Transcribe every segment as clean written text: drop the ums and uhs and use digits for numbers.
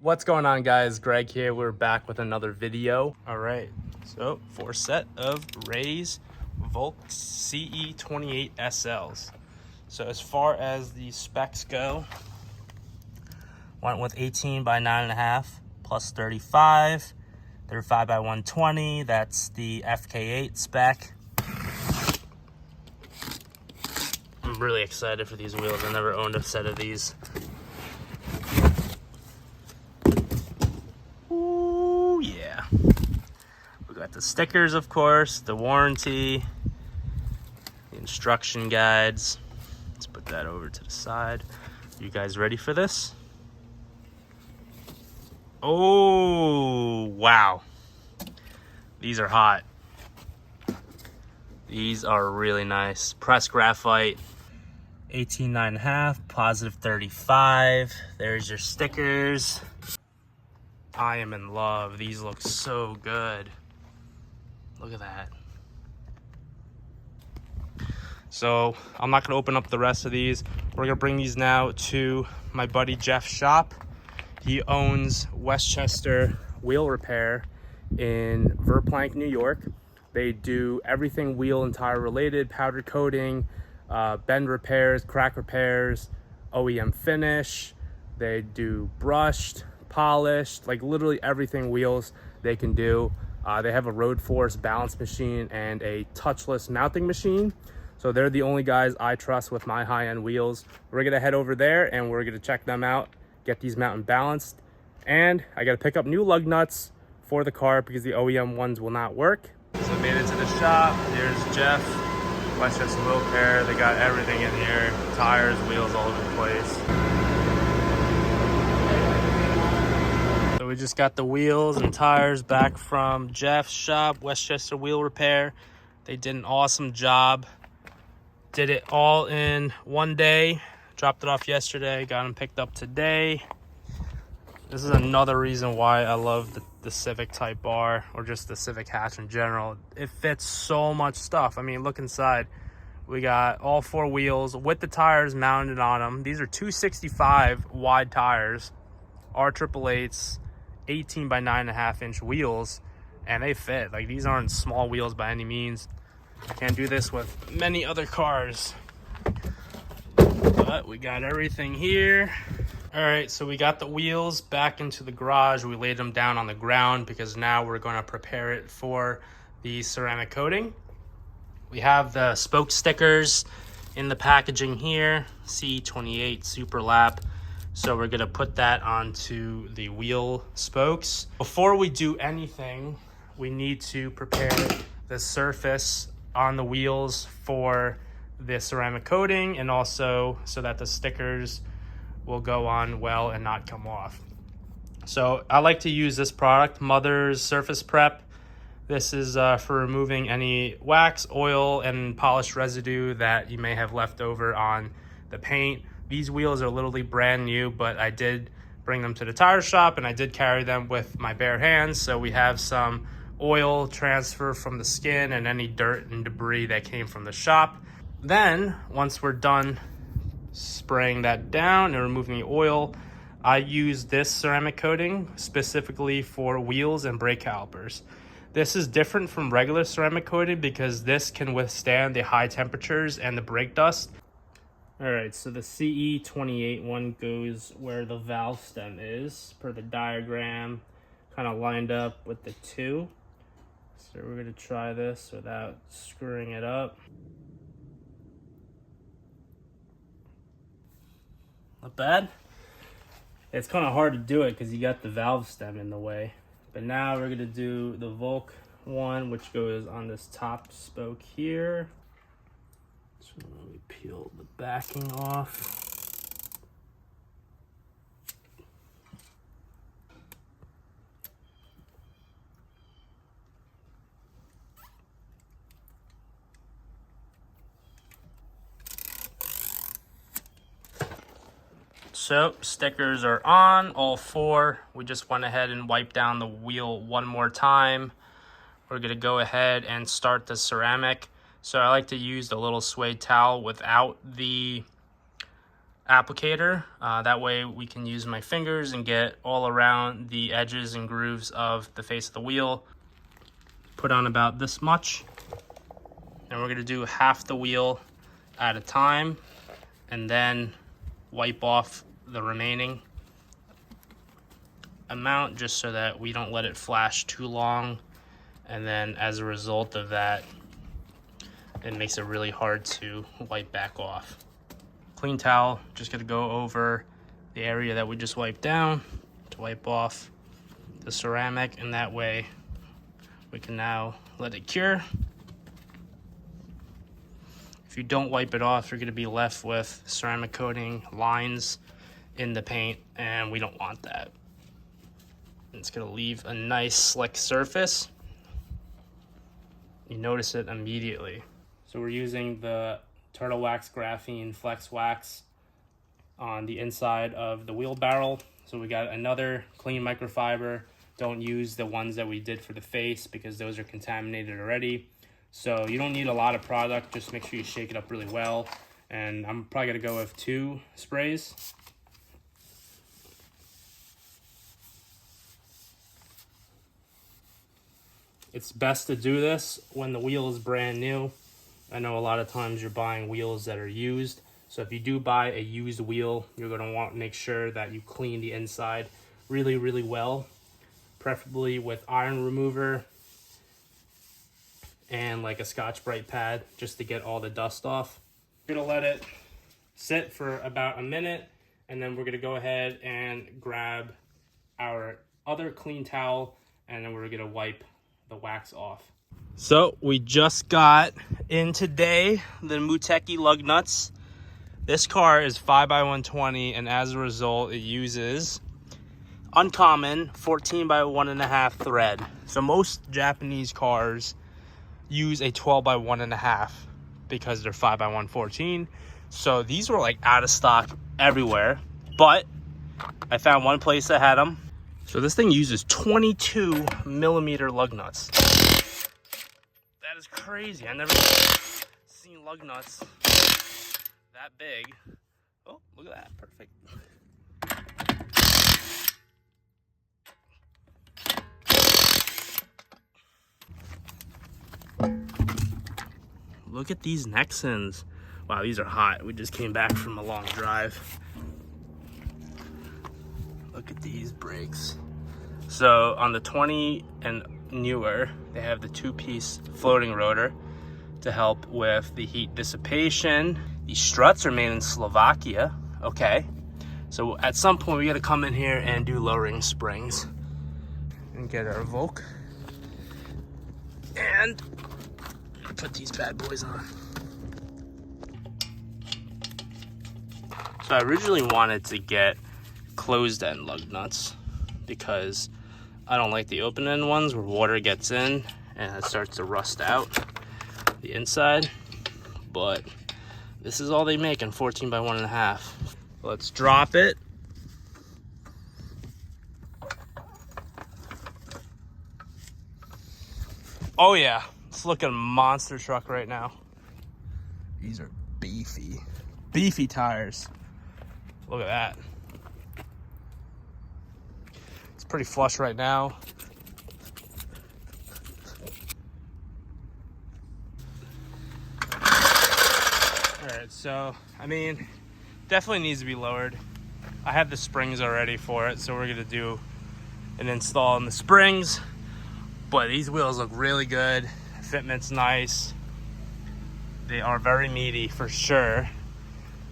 What's going on, guys? Greg here. We're back with another video. All right, so for a set of Ray's Volks CE28 SLs. So as far as the specs go, went with 18 by 9.5 plus 35. They're 5 by 120. That's the FK8 spec. I'm really excited for these wheels. I never owned a set of these. Ooh, yeah. We got the stickers, of course, the warranty, the instruction guides. Let's put that over to the side. You guys ready for this? Oh, wow. These are hot. These are really nice. Pressed graphite, 18.5, positive 35. There's your stickers. I am in love. These look so good. Look at that. So I'm not gonna open up the rest of these. We're gonna bring these now to my buddy Jeff's shop. He owns Westchester Wheel Repair in Verplank, New York. They do everything wheel and tire related: powder coating, bend repairs, crack repairs, OEM finish. They do brushed, polished, like literally everything wheels they can do. They have a road force balance machine and a touchless mounting machine. So they're the only guys I trust with my high-end wheels. We're gonna head over there and we're gonna check them out, get these mounted balanced. And I gotta pick up new lug nuts for the car because the OEM ones will not work. So I made it to the shop. Here's Jeff, Westchester Wheel Repair. They got everything in here, tires, wheels all over the place. So we just got the wheels and tires back from Jeff's shop, Westchester Wheel Repair. They did an awesome job. Did it all in one day. Dropped it off yesterday, got them picked up today. This is another reason why I love the Civic Type R, or just the Civic hatch in general. It fits so much stuff. I mean, look inside. We got all four wheels with the tires mounted on them. These are 265 wide tires, R888s, 18 by 9.5 inch wheels, and they fit. Like, these aren't small wheels by any means. Can't do this with many other cars. But we got everything here. All right, so we got the wheels back into the garage. We laid them down on the ground because now we're going to prepare it for the ceramic coating. We have the spoke stickers in the packaging here, CE28 Super Lap. So we're gonna put that onto the wheel spokes. Before we do anything, we need to prepare the surface on the wheels for the ceramic coating, and also so that the stickers will go on well and not come off. So I like to use this product, Mother's Surface Prep. This is for removing any wax, oil, and polish residue that you may have left over on the paint. These wheels are literally brand new, but I did bring them to the tire shop and I did carry them with my bare hands. So we have some oil transfer from the skin and any dirt and debris that came from the shop. Then once we're done spraying that down and removing the oil, I use this ceramic coating specifically for wheels and brake calipers. This is different from regular ceramic coating because this can withstand the high temperatures and the brake dust. All right, so the CE28 one goes where the valve stem is per the diagram, kind of lined up with the two. So we're gonna try this without screwing it up. Not bad. It's kind of hard to do it because you got the valve stem in the way. But now we're gonna do the Volk one, which goes on this top spoke here. So let me peel the backing off. So stickers are on, all four. We just went ahead and wiped down the wheel one more time. We're gonna go ahead and start the ceramic. So I like to use the little suede towel without the applicator. That way we can use my fingers and get all around the edges and grooves of the face of the wheel. Put on about this much, and we're gonna do half the wheel at a time and then wipe off the remaining amount, just so that we don't let it flash too long, and then as a result of that, it makes it really hard to wipe back off. Clean towel, just gonna go over the area that we just wiped down to wipe off the ceramic, and that way we can now let it cure. If you don't wipe it off, you're gonna be left with ceramic coating lines in the paint, and we don't want that. It's gonna leave a nice slick surface. You notice it immediately. So we're using the Turtle Wax Graphene Flex Wax on the inside of the wheel barrel. So we got another clean microfiber. Don't use the ones that we did for the face because those are contaminated already. So you don't need a lot of product, just make sure you shake it up really well. And I'm probably gonna go with 2 sprays. It's best to do this when the wheel is brand new. I know a lot of times you're buying wheels that are used. So if you do buy a used wheel, you're gonna want to make sure that you clean the inside really, really well. Preferably with iron remover and like a Scotch-Brite pad, just to get all the dust off. We're gonna let it sit for about a minute, and then we're gonna go ahead and grab our other clean towel, and then we're gonna wipe the wax off. So we just got in today the Muteki lug nuts. This car is 5x120, and as a result, it uses uncommon 14x1.5 thread. So most Japanese cars use a 12x1.5 because they're 5x114. So these were like out of stock everywhere, but I found one place that had them. So this thing uses 22mm lug nuts. That is crazy. I never seen lug nuts that big. Oh, look at that. Perfect. Look at these Nexans. Wow, these are hot. We just came back from a long drive. Look at these brakes. So on the 20 and newer, they have the 2-piece floating rotor to help with the heat dissipation. These struts are made in Slovakia. Okay, so at some point we gotta come in here and do lowering springs and get our Volk and put these bad boys on. So I originally wanted to get closed end lug nuts because I don't like the open end ones where water gets in and it starts to rust out the inside, but this is all they make in 14x1.5. Let's drop it. Oh yeah, it's looking a monster truck right now. These are beefy tires. Look at that. It's pretty flush right now. Alright, so, I mean, definitely needs to be lowered. I have the springs already for it, so we're gonna do an install on the springs. But these wheels look really good. Fitment's nice. They are very meaty for sure.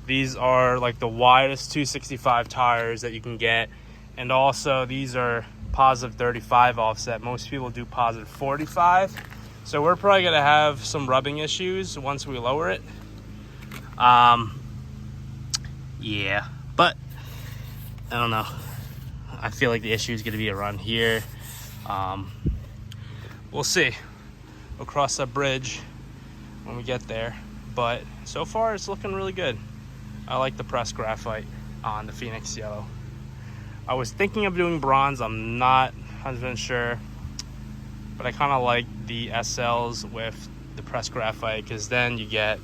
These are like the widest 265 tires that you can get. And also these are positive 35 offset. Most people do positive 45. So we're probably gonna have some rubbing issues once we lower it. Yeah, but I don't know. I feel like the issue is gonna be around here. We'll see. We'll cross that bridge when we get there. But so far it's looking really good. I like the pressed graphite on the Phoenix Yellow. I was thinking of doing bronze. I'm not 100% sure, but I kind of like the SLs with the pressed graphite because then you get,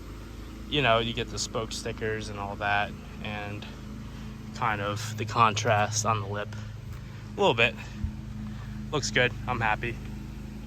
you know, you get the spoke stickers and all that. and kind of the contrast on the lip a little bit. Looks good. I'm happy.